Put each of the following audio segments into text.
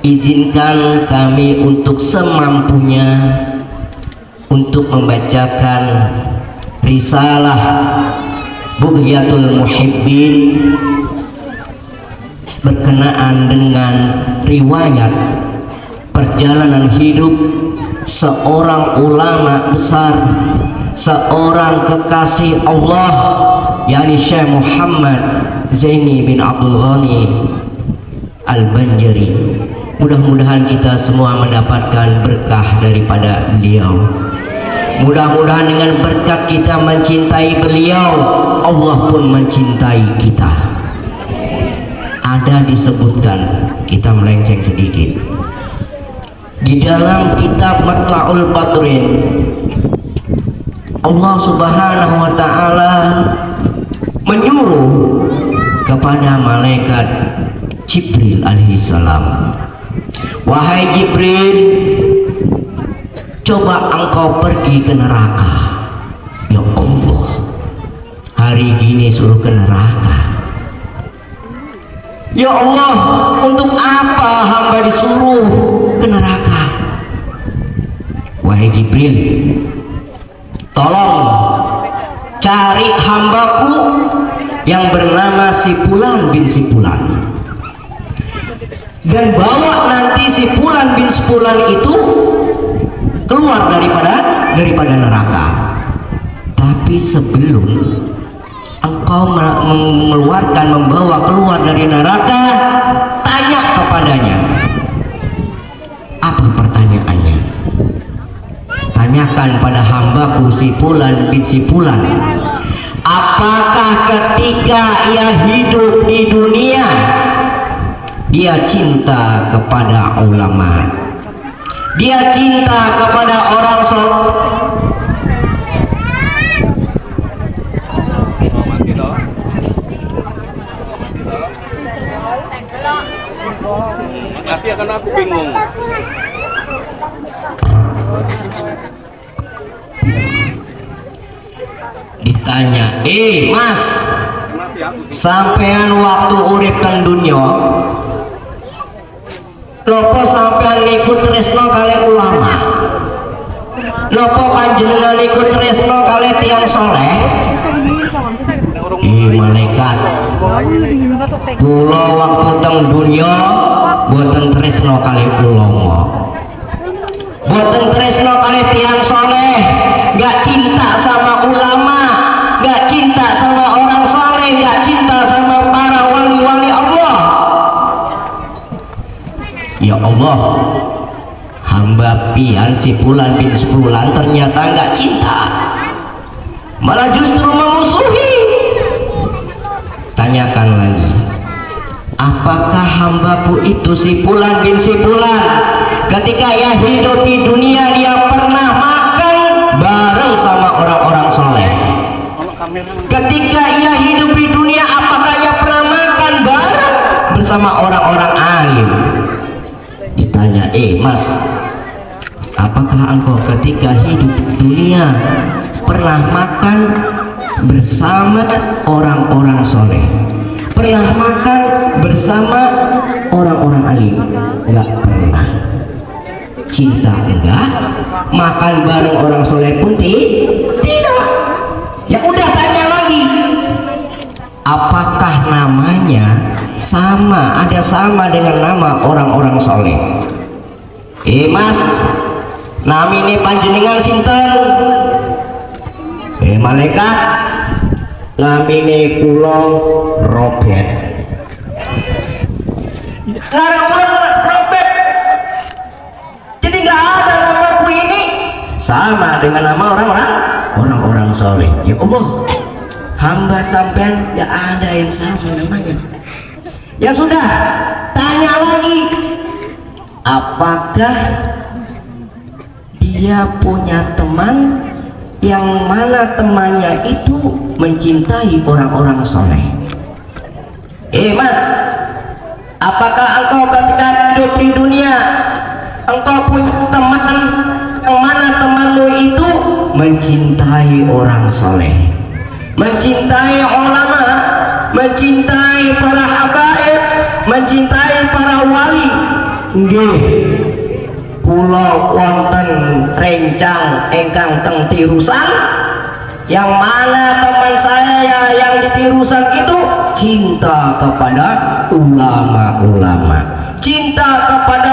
izinkan kami untuk semampunya untuk membacakan risalah Bughyatul Muhibbin berkenaan dengan riwayat perjalanan hidup seorang ulama besar, seorang kekasih Allah, yakni Syekh Muhammad Zaini bin Abdul Ghani Al-Banjari. Mudah-mudahan kita semua mendapatkan berkah daripada beliau. Mudah-mudahan dengan berkat kita mencintai beliau, Allah pun mencintai kita. Ada disebutkan, kita melenceng sedikit, di dalam kitab Matla'ul Badrin, Allah Subhanahu wa ta'ala menyuruh kepada malaikat Jibril alaihissalam, wahai Jibril, coba engkau pergi ke neraka. Ya Allah, hari gini suruh ke neraka. Ya Allah, untuk apa hamba disuruh ke neraka? Wahai Jibril, tolong cari hambaku yang bernama Sipulan bin Sipulan, dan bawa nanti Sipulan bin Sipulan itu keluar daripada neraka. Tapi sebelum engkau mengeluarkan, membawa keluar dari neraka, tanya kepadanya. Apa pertanyaannya? Tanyakan pada hambaku Sipulan bin Sipulan, apakah ketika ia hidup di dunia dia cinta kepada ulama, dia cinta kepada orang soleh, tapi akan aku bingung. Ditanya, mas, sampean waktu urip teng dunya lopo sampean niku tresno kalih ulama, lopo panjenengan niku tresno kalih tiyang soleh? Malaikat, kula waktu teng dunya boten tresno kalih ulama, boten tresno kalih tiyang soleh, gak cinta sama ulama, gak cinta sama orang soleh, gak cinta sama para wali-wali Allah. Ya Allah, hamba pian Sipulan bin Sipulan ternyata gak cinta, malah justru memusuhi. Tanyakan lagi, apakah hambaku itu Sipulan bin Sipulan ketika ia hidup di dunia dia pernah makan bareng sama orang-orang soleh? Ketika ia hidup di dunia, apakah ia pernah makan bareng bersama orang-orang alim? Ditanya, mas, apakah engkau ketika hidup di dunia pernah makan bersama orang-orang soleh, pernah makan bersama orang-orang alim? Enggak pernah. Cinta enggak, makan bareng orang soleh pun tidak. Ya udah, tanya lagi, apakah namanya sama, ada sama dengan nama orang-orang soleh? Mas, nami ini panjenengan sinten? Malaikat, nami kula Robert. Ngarang orang Robert, jadi nggak ada namaku ini sama dengan nama orang-orang soleh. Ya Allah, hamba sampean nggak ada yang sama namanya. Ya sudah, tanya lagi, apakah dia punya teman yang mana temannya itu mencintai orang-orang soleh? Mas, apakah engkau ketika hidup di dunia engkau punya teman yang mana temanmu itu mencintai orang soleh, mencintai ulama, mencintai para habaib, mencintai para wali? nggih kula wonten rencang ingkang teng tirusan, yang mana teman saya yang di tirusan itu cinta kepada ulama-ulama, cinta kepada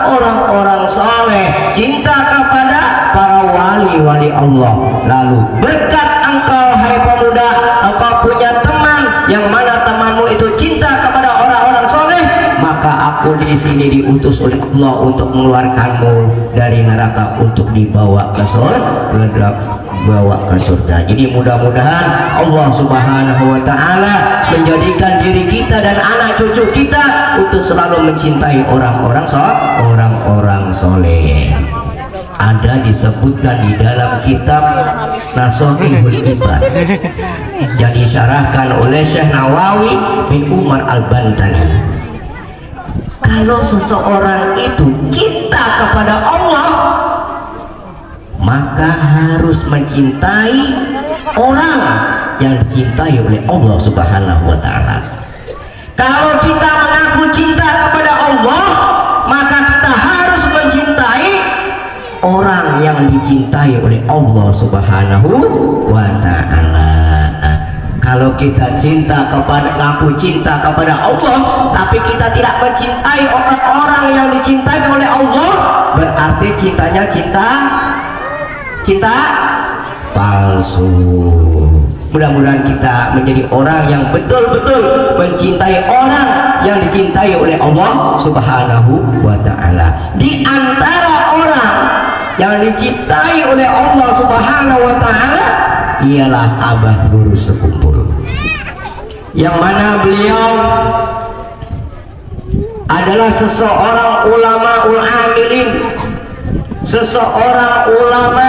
orang-orang saleh, cinta kepada para wali-wali Allah. Lalu berkat engkau hai pemuda, engkau punya teman yang mana temanmu itu cinta kepada orang-orang soleh, maka aku di sini diutus oleh Allah untuk mengeluarkanmu dari neraka untuk dibawa ke surga, bawa ke surga. Jadi mudah-mudahan Allah Subhanahu wa taala menjadikan diri kita dan anak cucu kita untuk selalu mencintai orang-orang soleh. Ada disebutkan di dalam kitab Nashihul Ibad yang disyarahkan oleh Syekh Nawawi bin Umar Al-Bantani. Kalau seseorang itu cinta kepada Allah, maka harus mencintai orang yang dicintai oleh Allah Subhanahu wa taala. Kalau kita mengaku cinta kepada Allah, maka kita harus mencintai orang yang dicintai oleh Allah Subhanahu wa taala. Kalau kita ngaku cinta kepada Allah, tapi kita tidak mencintai orang-orang yang dicintai oleh Allah, berarti cintanya cinta palsu. Mudah-mudahan kita menjadi orang yang betul-betul mencintai orang yang dicintai oleh Allah Subhanahu wa taala. Di antara orang yang dicintai oleh Allah Subhanahu wa taala ialah Abah Guru Sekumpul, yang mana beliau adalah seseorang ulama amilin, seseorang ulama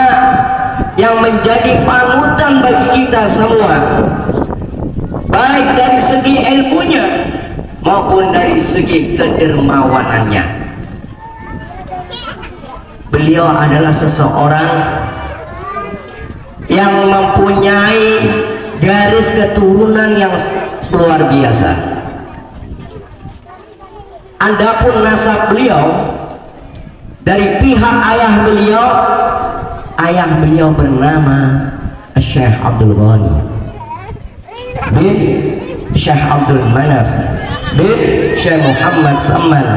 yang menjadi panutan bagi kita semua, baik dari segi ilmunya maupun dari segi kedermawanannya. Beliau adalah seseorang yang mempunyai garis keturunan yang luar biasa. Adapun nasab beliau dari pihak ayah beliau bernama Syekh Abdul Ghani bin Syekh Abdul Manaf bin Syekh Muhammad Saman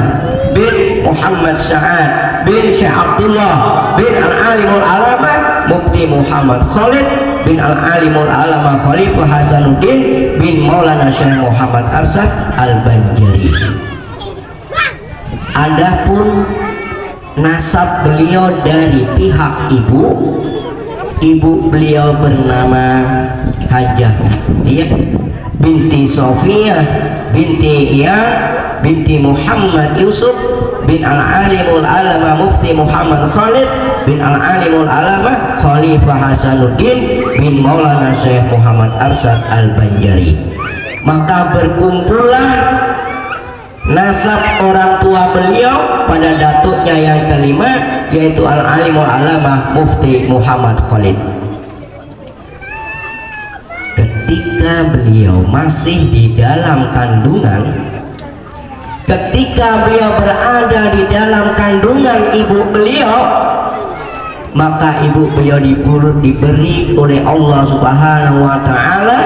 bin Muhammad Sa'ad bin Syekh Abdullah bin Al-Alimul Alama Mufti Muhammad Khalid bin Al-Alimul Alama Khalifah Hasanuddin bin Maulana Syekh Muhammad Arsad Al-Banjari. Adapun nasab beliau dari pihak ibu beliau bernama Hajah binti Sofia binti Iya binti Muhammad Yusuf bin Al-Alimul Alama Mufti Muhammad Khalid bin Al-Alimul Alama Khalifah Hasanuddin bin Maulana Syekh Muhammad Arsad Al-Banjari. Maka berkumpullah nasab orang tua beliau pada datuknya yang kelima, yaitu Al-Alimul Alama Mufti Muhammad Khalid. Ketika beliau masih di dalam kandungan, ketika beliau berada di dalam kandungan ibu beliau, maka ibu beliau diberi oleh Allah Subhanahu wa taala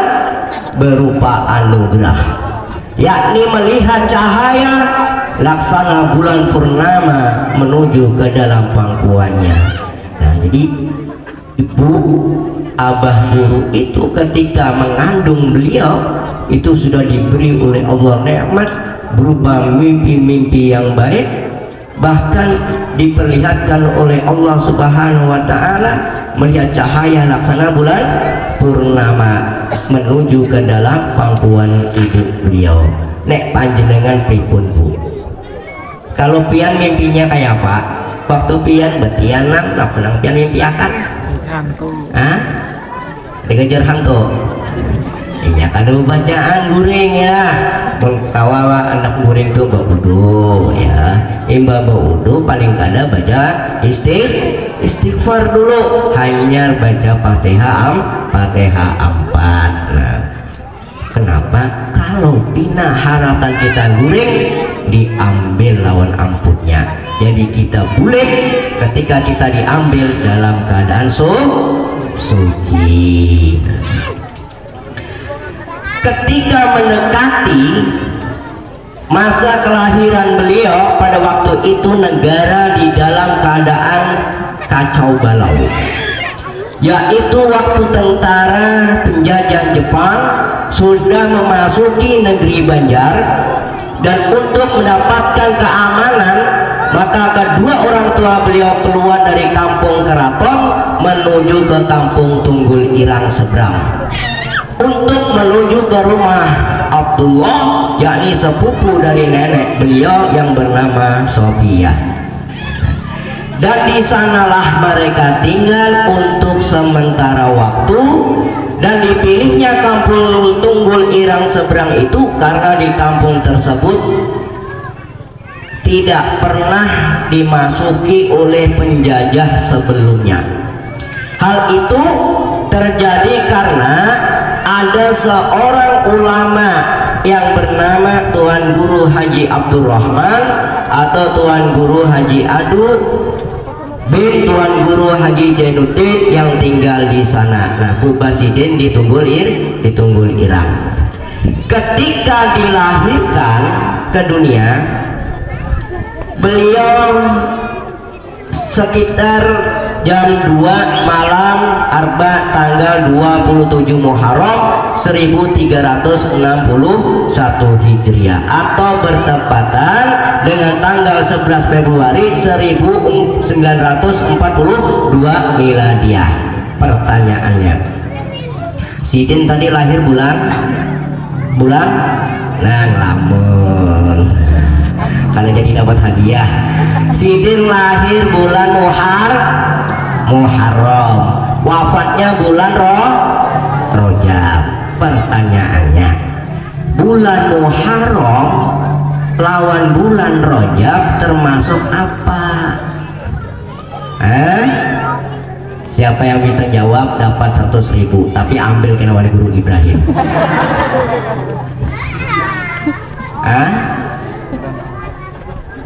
berupa anugerah, yakni melihat cahaya laksana bulan purnama menuju ke dalam pangkuannya. Nah, jadi ibu Abah Guru itu ketika mengandung beliau itu sudah diberi oleh Allah nikmat berupa mimpi-mimpi yang baik, bahkan diperlihatkan oleh Allah Subhanahu wa taala melihat cahaya laksana bulan purnama menuju ke dalam pangkuan ibu beliau. Nek panjenengan pripun Bu? Kalau pian mimpinya kayak apa? Waktu pian betian nang pian mimpi akan hantu. Hah? Dikejar hantu. Iya kado bacaan guring ya. Kawawa anak guring tuh baudu ya. Imba baudu paling kada baca istighfar dulu. Hanya baca Fatihah 4. Nah, kenapa? Kalau bina haratan kita guring diambil lawan ampun. Jadi kita boleh ketika kita diambil dalam keadaan suci. Ketika mendekati masa kelahiran beliau, pada waktu itu negara di dalam keadaan kacau balau, yaitu waktu tentara penjajah Jepang sudah memasuki negeri Banjar, dan untuk mendapatkan keamanan maka kedua orang tua beliau keluar dari kampung Keraton menuju ke kampung Tunggul Irang seberang untuk menuju ke rumah Abdullah, yakni sepupu dari nenek beliau yang bernama Sophia. Dan di sanalah mereka tinggal untuk sementara waktu, dan dipilihnya kampung Tunggul Irang seberang itu karena di kampung tersebut tidak pernah dimasuki oleh penjajah sebelumnya. Hal itu terjadi karena ada seorang ulama yang bernama Tuan Guru Haji Abdurrahman atau Tuan Guru Haji Adu bin Tuan Guru Haji Jainuddin yang tinggal di sana. Nah, Bu Basidin di Tunggul Irang. Ketika dilahirkan ke dunia, beliau sekitar jam 2 malam Arba tanggal 27 Muharram 1361 Hijriah atau bertepatan dengan tanggal 11 Februari 1942 Miladiah. Pertanyaannya, Sidin tadi lahir bulan nah ngelamun kalian jadi dapat hadiah. Sidin lahir bulan Muharram, wafatnya bulan Rajab. Pertanyaannya, bulan Muharram lawan bulan Rajab termasuk apa? Siapa yang bisa jawab dapat 100.000, tapi ambil kena wali Guru Ibrahim.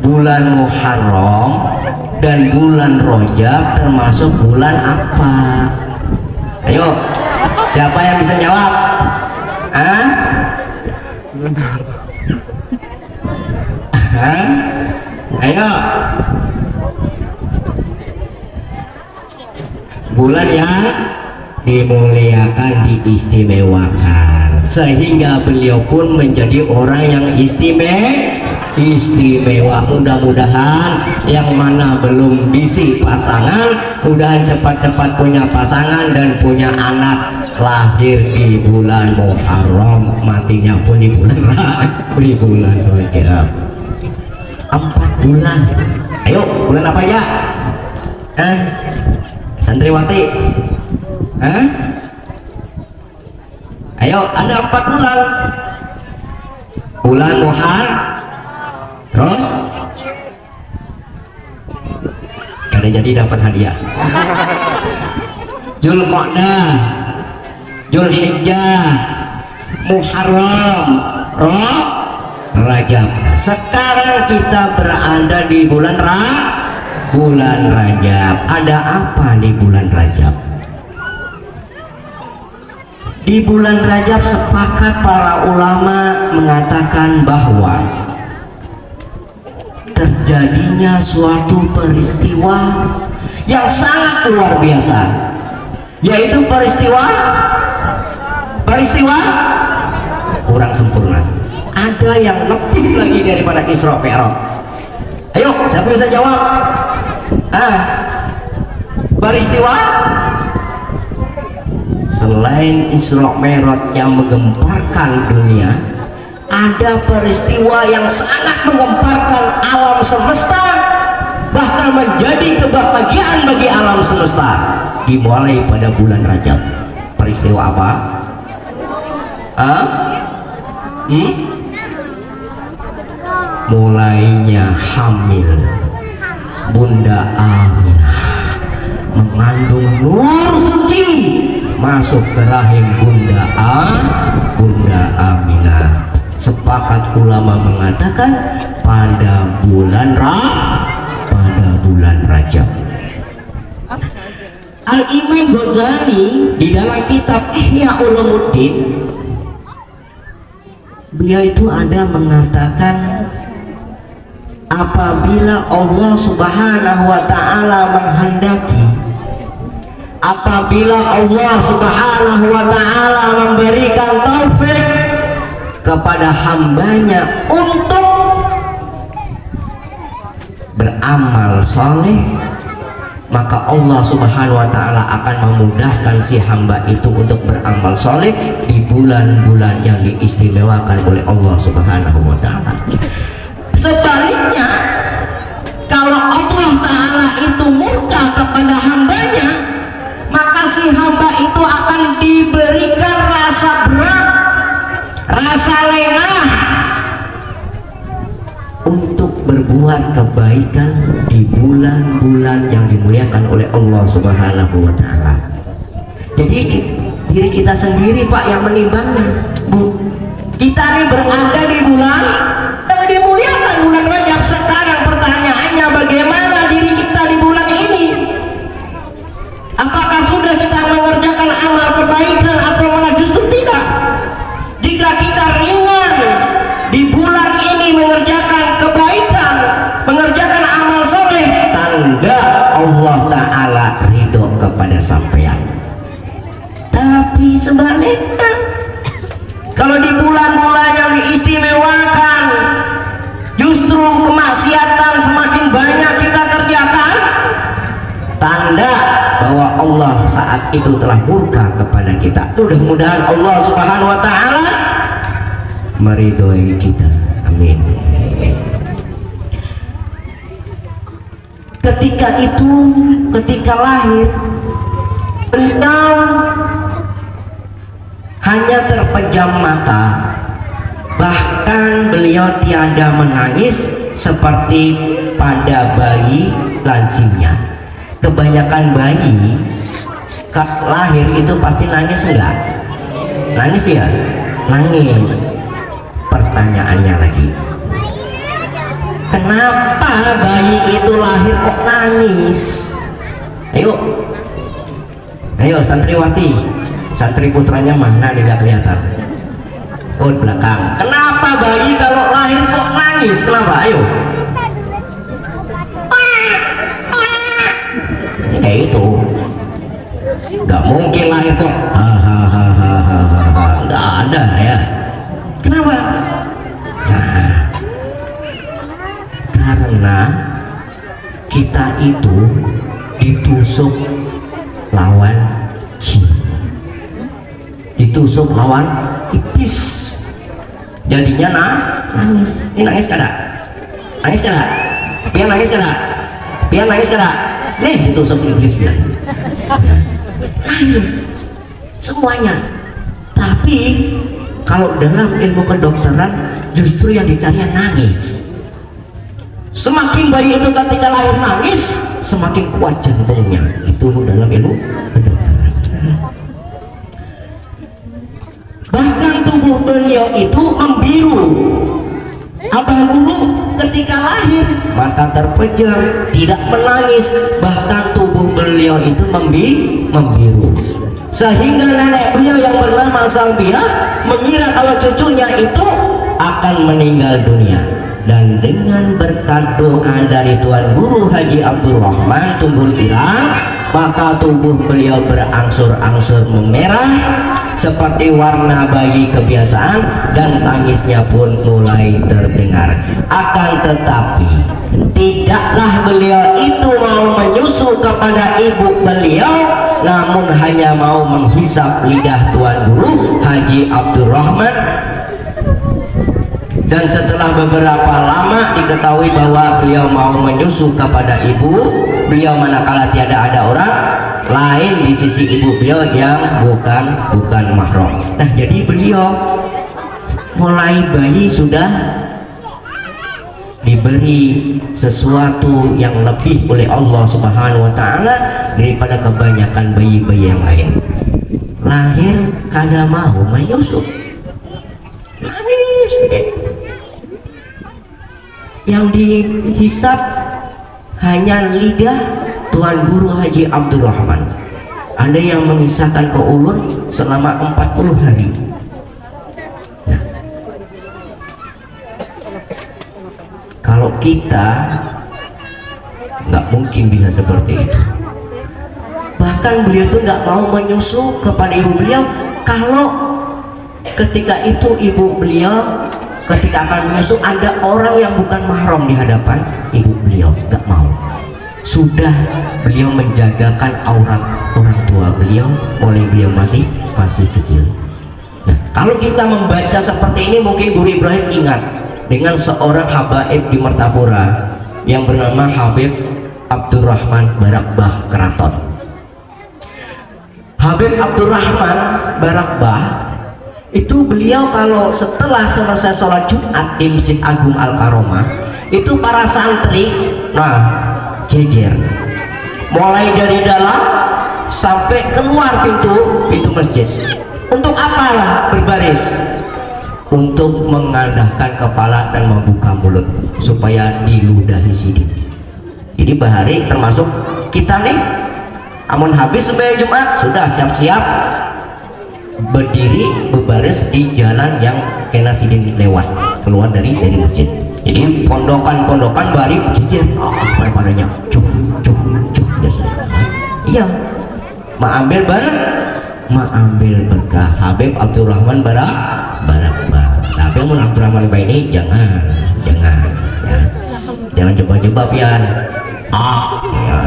Bulan Muharram dan bulan Rajab termasuk bulan apa? Ayo, siapa yang bisa jawab? Ayo, bulan yang dimuliakan, diistimewakan, sehingga beliau pun menjadi orang yang istimewa. Mudah-mudahan yang mana belum bisi pasangan, mudahan cepat-cepat punya pasangan dan punya anak. Lahir di bulan Muharram, matinya pun di bulan Rajab. 4 bulan. Ayo, bulan apa ya? Santriwati, ayo, ada 4 bulan. Bulan Muharram, terus kada jadi dapat hadiah. Zulqa'dah, Zulhijjah, Muharram, Rajab. Sekarang kita berada di bulan Rajab. Ada apa di bulan Rajab? Di bulan Rajab sepakat para ulama mengatakan bahwa terjadinya suatu peristiwa yang sangat luar biasa, yaitu peristiwa kurang sempurna. Ada yang lebih lagi daripada Isra Mi'raj. Ayo, siapa bisa jawab? Peristiwa selain Isra Mi'raj yang menggemparkan dunia, ada peristiwa yang sangat menggemparkan alam semesta, bahkan menjadi kebahagiaan bagi alam semesta, dimulai pada bulan Rajab. Peristiwa apa? Mulainya hamil Bunda Aminah, mengandung nur suci masuk ke rahim Bunda Aminah. Sepakat ulama mengatakan pada bulan bulan Rajab. Al-Imam Ghazali di dalam kitab Ihya Ulumuddin, beliau itu ada mengatakan apabila Allah Subhanahu wa ta'ala menghendaki, apabila Allah Subhanahu wa ta'ala memberikan taufik kepada hambanya untuk beramal soleh, maka Allah Subhanahu wa ta'ala akan memudahkan si hamba itu untuk beramal soleh di bulan-bulan yang diistimewakan oleh Allah Subhanahu wa ta'ala. Sebaliknya, kalau Allah Ta'ala itu murka kepada hambanya, maka si hamba itu akan diberikan rasa berat, rasa lengah untuk berbuat kebaikan di bulan-bulan yang dimuliakan oleh Allah Subhanahu wa ta'ala. Jadi diri kita sendiri Pak yang menimbangnya, Bu. Kita ini berada di bulan yang dimuliakan, bulan Rajab. Sekarang pertanyaannya, bagaimana diri kita di bulan ini? Apakah sudah kita mengerjakan amal kebaikan atau malah justru tidak? Jika kita ringan di bulan ini mengerjakan kebaikan, mengerjakan amal soleh, tanda Allah Ta'ala ridho kepada sampean. Tapi sebaliknya, kalau di bulan-bulan yang diistimewakan, justru kemaksiatan semakin banyak kita kerjakan, tanda bahwa Allah saat itu telah murka kepada kita. Mudah-mudahan Allah Subhanahu wa ta'ala meridhoi kita. Amin. Ketika itu, ketika lahir, beliau hanya terpejam mata, bahkan beliau tiada menangis seperti pada bayi lazimnya. Kebanyakan bayi lahir itu pasti nangis enggak? Nangis ya? Nangis. Pertanyaannya lagi, kenapa bayi itu lahir kok nangis? Ayo santriwati, santri putranya mana nih, gak kelihatan? Oh, di belakang. Kenapa bayi kalau lahir kok nangis? Kenapa? Ayo. Kayak itu. Gak mungkin lahir kok hahaha, gak ada ya. Kenapa? Nah, karena kita itu ditusuk lawan jin, ditusuk lawan iblis, jadinya nangis. Ini nangis kada? Nangis kada? Biar nangis kada? Biar nangis kada? Nih ditusuk iblis biar nangis semuanya. Tapi kalau dalam ilmu kedokteran justru yang dicari nangis. Semakin bayi itu ketika lahir nangis, semakin kuat jantungnya. Itu dalam ilmu kedokteran. Bahkan tubuh beliau itu membiru. Abang dulu ketika lahir mata terpejam, tidak menangis, bahkan tubuh beliau itu membiru. Sehingga nenek beliau yang bernama Salbiah mengira kalau cucunya itu akan meninggal dunia. Dan dengan berkat doa dari Tuan Guru Haji Abdul Rahman Tumbul Irang, maka tubuh beliau berangsur-angsur memerah seperti warna bayi kebiasaan, dan tangisnya pun mulai terdengar. Akan tetapi tidaklah beliau itu mau menyusu kepada ibu beliau, namun hanya mau menghisap lidah Tuan Guru Haji Abdul Rahman. Dan setelah beberapa lama diketahui bahwa beliau mau menyusu kepada ibu beliau manakala tiada ada orang lain di sisi ibu beliau yang bukan mahram. Nah, jadi beliau mulai bayi sudah diberi sesuatu yang lebih oleh Allah Subhanahu wa ta'ala daripada kebanyakan bayi-bayi yang lain. Lahir kada mau menyusu, nangis. Yang dihisap hanya lidah Tuan Guru Haji Abdurrahman. Ada yang mengisahkan ke ulun selama 40 hari. Nah, kalau kita nggak mungkin bisa seperti itu. Bahkan beliau tuh nggak mau menyusu kepada ibu beliau kalau ketika itu ibu beliau ketika akan menyusu ada orang yang bukan mahram di hadapan ibu beliau, nggak mau. Sudah beliau menjagakan aurat orang tua beliau mulai beliau masih kecil. Nah, kalau kita membaca seperti ini mungkin Guru Ibrahim ingat dengan seorang habaib di Martapura yang bernama Habib Abdurrahman Barakbah Keraton. Habib Abdurrahman Barakbah itu beliau kalau setelah selesai sholat Jumat di Masjid Agung Al-Karomah itu para santri jejer mulai dari dalam sampai keluar pintu masjid. Untuk apalah berbaris? Untuk mengadahkan kepala dan membuka mulut supaya diludahi sidik. Jadi bahari termasuk kita nih amun habis sembahyang Jumat sudah siap-siap berdiri berbaris di jalan yang kena sidin lewat keluar dari masjid. Jadi pondokan bari jejer apa padanya cuh iya ambil berkah Habib Abdurrahman Barakbah. Tapi amun Abdurrahman ini jangan coba-coba pian ya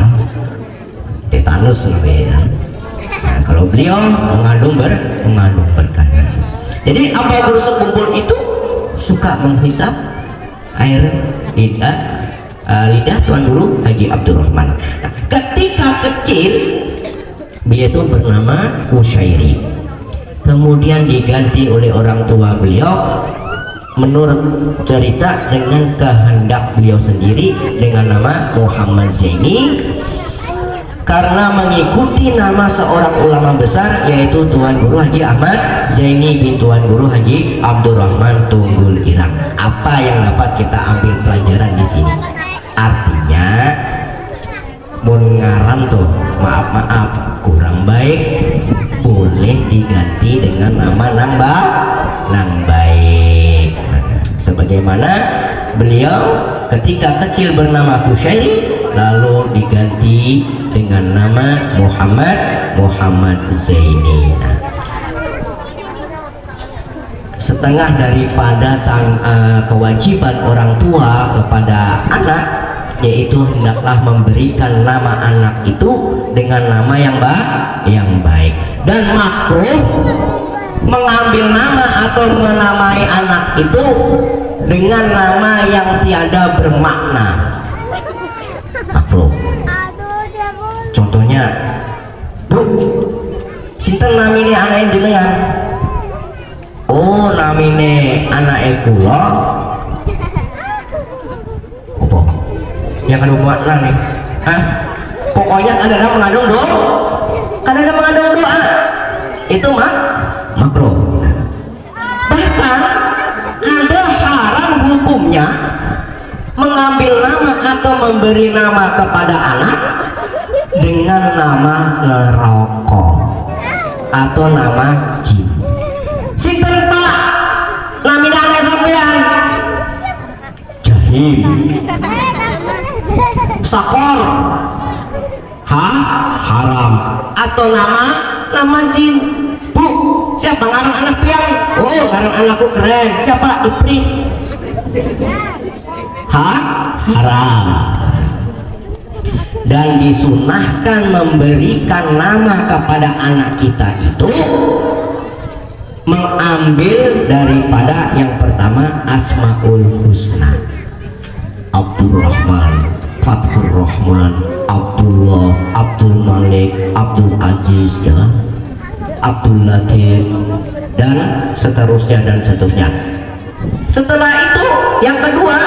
tetanus ya. Nah, kalau beliau mengandung berkah. Jadi apa guru sekumpul itu suka menghisap air lidah Tuan Guru Haji Abdurrahman. Nah, ketika kecil beliau itu bernama Usyairi, kemudian diganti oleh orang tua beliau menurut cerita dengan kehendak beliau sendiri dengan nama Muhammad Zaini, karena mengikuti nama seorang ulama besar yaitu Tuan Guru Haji Ahmad Zaini bin Tuan Guru Haji Abdurrahman Tunggul Irang. Apa yang dapat kita ambil pelajaran di sini? Artinya ngaran tuh maaf kurang baik boleh diganti dengan nama nang baik. Sebagaimana beliau ketika kecil bernama Kusyairi lalu diganti dengan nama Muhammad Zaini. Nah, setengah daripada kewajiban orang tua kepada anak yaitu hendaklah memberikan nama anak itu dengan nama yang baik, dan makruh mengambil nama atau menamai anak itu dengan nama yang tiada bermakna. Makruh. Contohnya, Bu, sinten namine anak jenengan? Oh, namine anak kula. Apa? Yang kan makna nih. Hah? Pokoknya kadang mengandung doa. Itu makruh. Bahkan ada haram hukumnya mengambil nama atau memberi nama kepada anak dengan nama neraka atau nama jin. Sinten Pak namina anak sampean? Jahim, Sakor, haram, atau nama jin. Bu, siapa ngaran anak piang? Oh, ngaran anakku keren. Siapa? Iprit. Haram. Dan disunahkan memberikan nama kepada anak kita itu mengambil daripada yang pertama Asmaul Husna, Abdurrahman, Fathur Rahman, Abdullah, Abdul Malik, Abdul Aziz, ya, Abdul Latif, dan seterusnya. Setelah itu yang kedua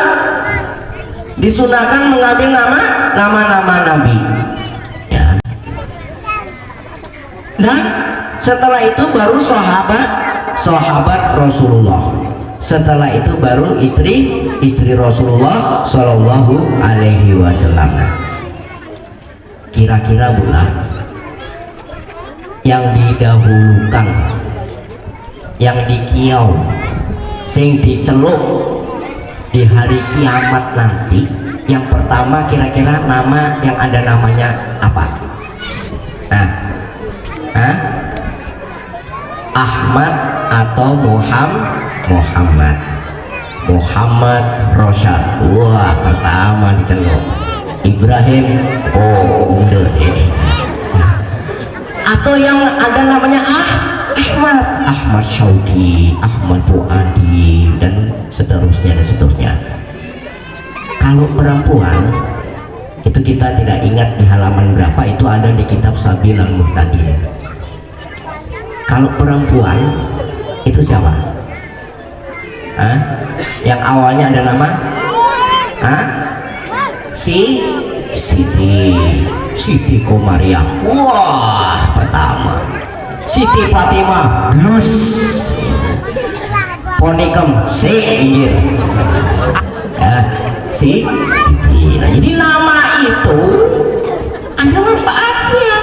disunahkan mengambil nama-nama nabi, ya. Dan setelah itu baru sahabat Rasulullah. Setelah itu baru istri Rasulullah Shallallahu Alaihi Wasallam. Kira-kira bulan yang didahulukan, yang dikiau, sing diceluk di hari kiamat nanti, yang pertama kira-kira nama yang ada namanya apa? Ahmad atau Muhammad Rosyad. Wah, pertama diceluk. Ibrahim mundur sini. Atau yang ada namanya Ahmad Syauqi, Ahmad Fuadi, dan seterusnya. Kalau perempuan itu kita tidak ingat di halaman berapa, itu ada di kitab Sabilal Muhtadin. Kalau perempuan itu siapa? Yang awalnya ada nama Siti Komariah. Wah, pertama. Siti Fatimah Blus. Ponikem Singgir. Siti. Nah, jadi nama itu ada manfaatnya.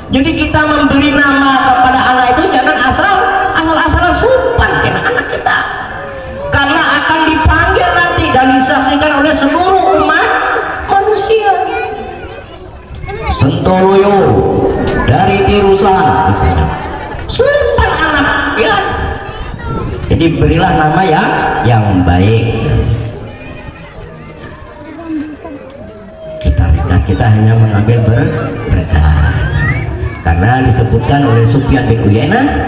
Jadi kita memberi nama kepada anak itu jangan asal-asalan supan kena anak kita, karena akan dipanggil nanti dan disaksikan oleh seluruh umat manusia. Sentoloyo dari Tirusan misalnya, supan anak ya. Jadi berilah nama yang baik. Kita hanya mengambil berkah, karena disebutkan oleh Sufyan bin Uyainah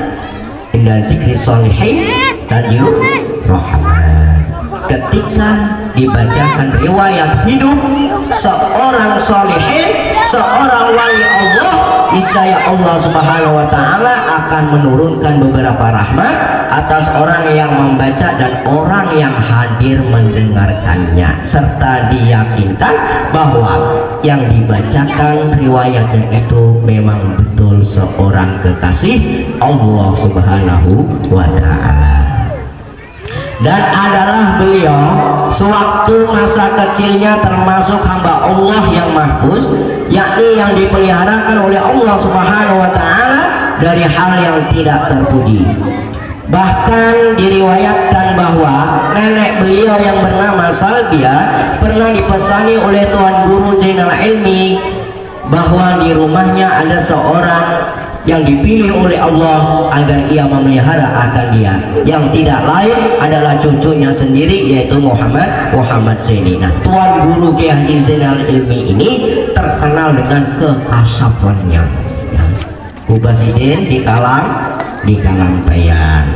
inda zikri sholihin tanjilur rahman. Ketika dibacakan riwayat hidup seorang sholihin, seorang wali Allah, niscaya Allah Subhanahu wa Ta'ala akan menurunkan beberapa rahmat atas orang yang membaca dan orang yang hadir mendengarkannya, serta diyakinkan bahwa yang dibacakan riwayatnya itu memang betul seorang kekasih Allah Subhanahu wa Ta'ala. Dan adalah beliau sewaktu masa kecilnya termasuk hamba Allah yang mahfuz, yakni yang dipeliharakan oleh Allah Subhanahu wa Ta'ala dari hal yang tidak terpuji. Bahkan diriwayatkan bahwa nenek beliau yang bernama Salbia pernah dipesani oleh Tuan Guru Zainal Ilmi bahwa di rumahnya ada seorang yang dipilih oleh Allah agar ia memelihara akan dia, yang tidak lain adalah cucunya sendiri, yaitu Muhammad Zaini. Nah, Tuan Guru Kiai Haji Zainal Ilmi ini terkenal dengan kekasafannya. Kubasidin di kalang payan.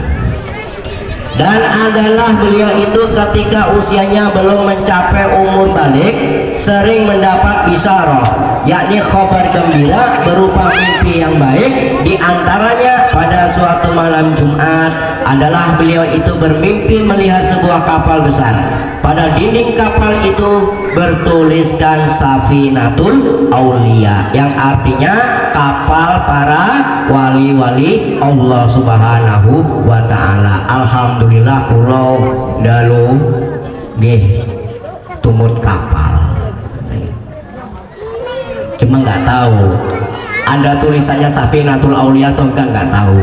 Dan adalah beliau itu ketika usianya belum mencapai umur balik sering mendapat isyarah, yakni khabar gembira berupa mimpi yang baik. Di antaranya pada suatu malam Jumat adalah beliau itu bermimpi melihat sebuah kapal besar. Pada dinding kapal itu bertuliskan Safinatul Aulia, yang artinya kapal para wali-wali Allah Subhanahu wa Ta'ala. Alhamdulillah kula dalu nggih tumut kapal. Cuma nggak tahu ada tulisannya Safinatul Aulia atau enggak tahu.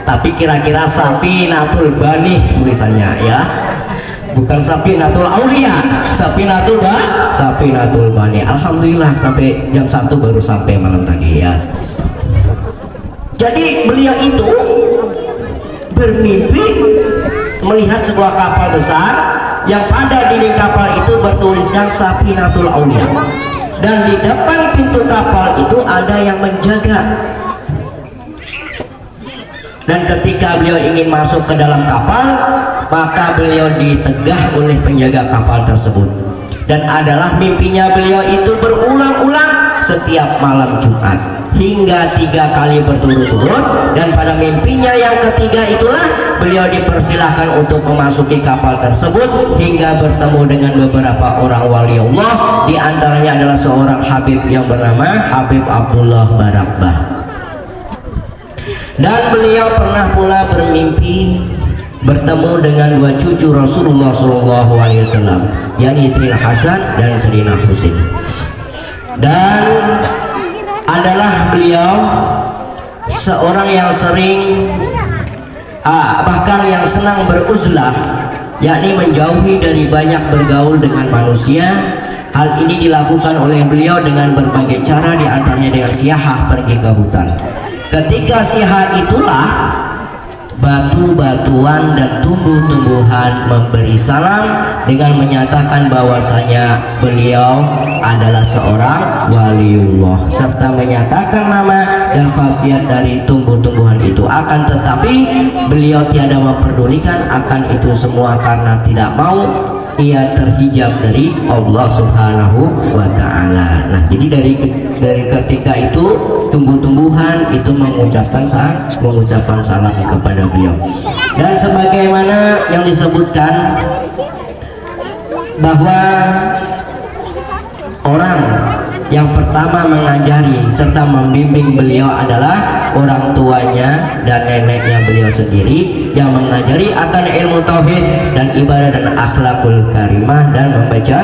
Tapi kira-kira Safinatul Bani tulisannya ya. Bukan Safinatul Aulia, Safinatul Bani. Alhamdulillah sampai jam 1 baru sampai malam tadi ya. Jadi beliau itu bermimpi melihat sebuah kapal besar yang pada dinding kapal itu bertuliskan Safinatul Aulia, dan di depan pintu kapal itu ada yang menjaga. Dan ketika beliau ingin masuk ke dalam kapal, maka beliau ditegah oleh penjaga kapal tersebut. Dan adalah mimpinya beliau itu berulang-ulang setiap malam Jumat hingga 3 kali berturut-turut. Dan pada mimpinya yang ketiga itulah beliau dipersilahkan untuk memasuki kapal tersebut hingga bertemu dengan beberapa orang wali Allah. Di antaranya adalah seorang Habib yang bernama Habib Abdullah Barakbah. Dan beliau pernah pula bermimpi bertemu dengan dua cucu Rasulullah SAW, yakni Sayyidina Hasan dan Sayyidina Husain. Dan adalah beliau seorang yang sering bahkan yang senang beruzlah, yakni menjauhi dari banyak bergaul dengan manusia. Hal ini dilakukan oleh beliau dengan berbagai cara, diantaranya dengan siyahah, pergi ke hutan. Ketika siyahah itulah batu-batuan dan tumbuh-tumbuhan memberi salam dengan menyatakan bahwasanya beliau adalah seorang waliullah, serta menyatakan nama dan khasiat dari tumbuh-tumbuhan itu. Akan tetapi beliau tiada memperdulikan akan itu semua karena tidak mau ia terhijab dari Allah Subhanahu wa Ta'ala. Nah, jadi dari ketika itu tumbuh-tumbuhan itu mengucapkan salam kepada beliau. Dan sebagaimana yang disebutkan bahwa orang yang pertama mengajari serta membimbing beliau adalah orang tuanya dan neneknya beliau sendiri, yang mengajari akan ilmu tauhid dan ibadah dan akhlakul karimah dan membaca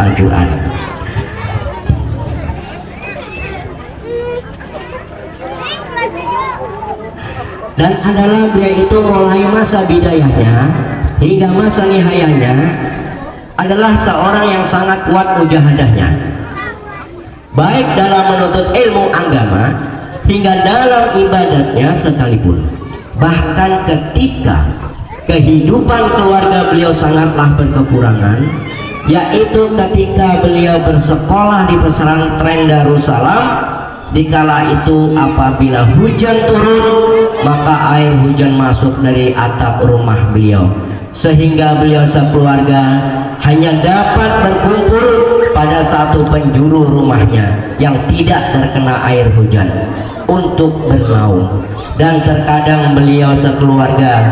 Al-Quran. Dan adalah beliau itu mulai masa bidayahnya hingga masa nihayahnya adalah seorang yang sangat kuat mujahadahnya, baik dalam menuntut ilmu agama hingga dalam ibadatnya sekalipun. Bahkan ketika kehidupan keluarga beliau sangatlah berkekurangan, yaitu ketika beliau bersekolah di pesantren Darussalam, dikala itu apabila hujan turun maka air hujan masuk dari atap rumah beliau, sehingga beliau sekeluarga hanya dapat berkumpul pada satu penjuru rumahnya yang tidak terkena air hujan untuk bernaung. Dan terkadang beliau sekeluarga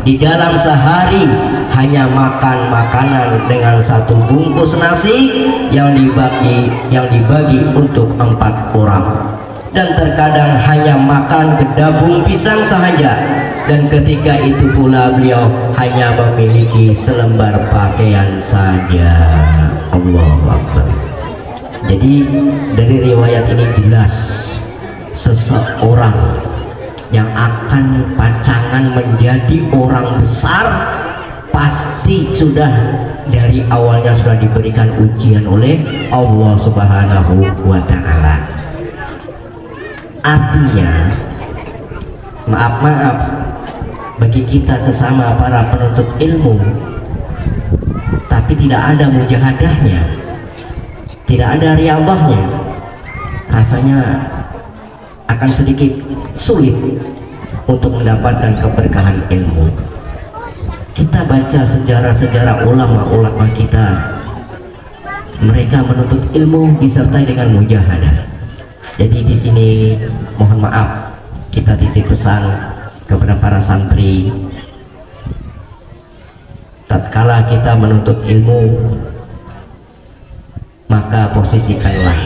di dalam sehari hanya makan makanan dengan satu bungkus nasi yang dibagi untuk 4 orang, dan terkadang hanya makan gedabung pisang saja. Dan ketika itu pula beliau hanya memiliki selembar pakaian saja. Allahu Akbar. Jadi dari riwayat ini jelas seseorang yang akan pacangan menjadi orang besar pasti sudah dari awalnya sudah diberikan ujian oleh Allah Subhanahu wa Ta'ala. Artinya maaf bagi kita sesama para penuntut ilmu tapi tidak ada mujahadahnya, tidak ada riyadhahnya, rasanya akan sedikit sulit untuk mendapatkan keberkahan ilmu. Kita baca sejarah-sejarah ulama-ulama kita, mereka menuntut ilmu disertai dengan mujahadah. Jadi di sini mohon maaf, kita titip pesan kepada para santri, tatkala kita menuntut ilmu maka posisikanlah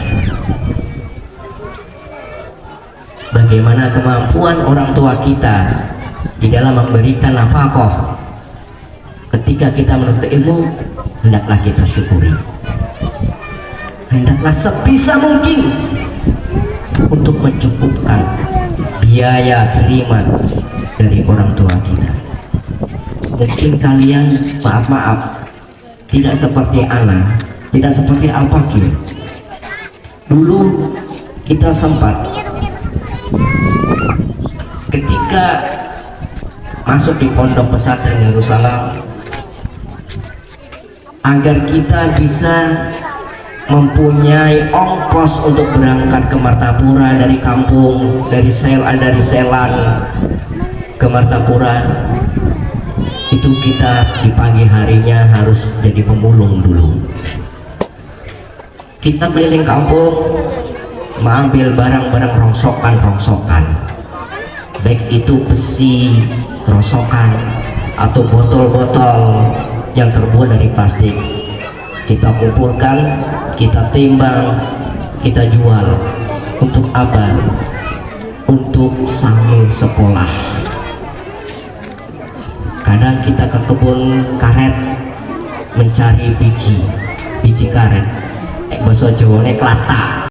bagaimana kemampuan orang tua kita di dalam memberikan nafkah. Ketika kita menuntut ilmu, hendaklah kita syukuri, hendaklah sebisa mungkin untuk mencukupkan biaya kiriman dari orang tua kita. Mungkin kalian maaf tidak seperti ana, tidak seperti Al-Fakir. Dulu kita sempat ketika masuk di pondok pesantren Darussalam, agar kita bisa mempunyai ongkos untuk berangkat ke Martapura dari kampung, dari Selan ke Martapura, itu kita di pagi harinya harus jadi pemulung dulu. Kita keliling kampung mengambil barang-barang rongsokan, baik itu besi rongsokan atau botol-botol yang terbuat dari plastik. Kita kumpulkan, kita timbang, kita jual. Untuk apa? Untuk sambung sekolah. kadang kita ke kebun karet mencari biji karet bahasa Jawa kelata.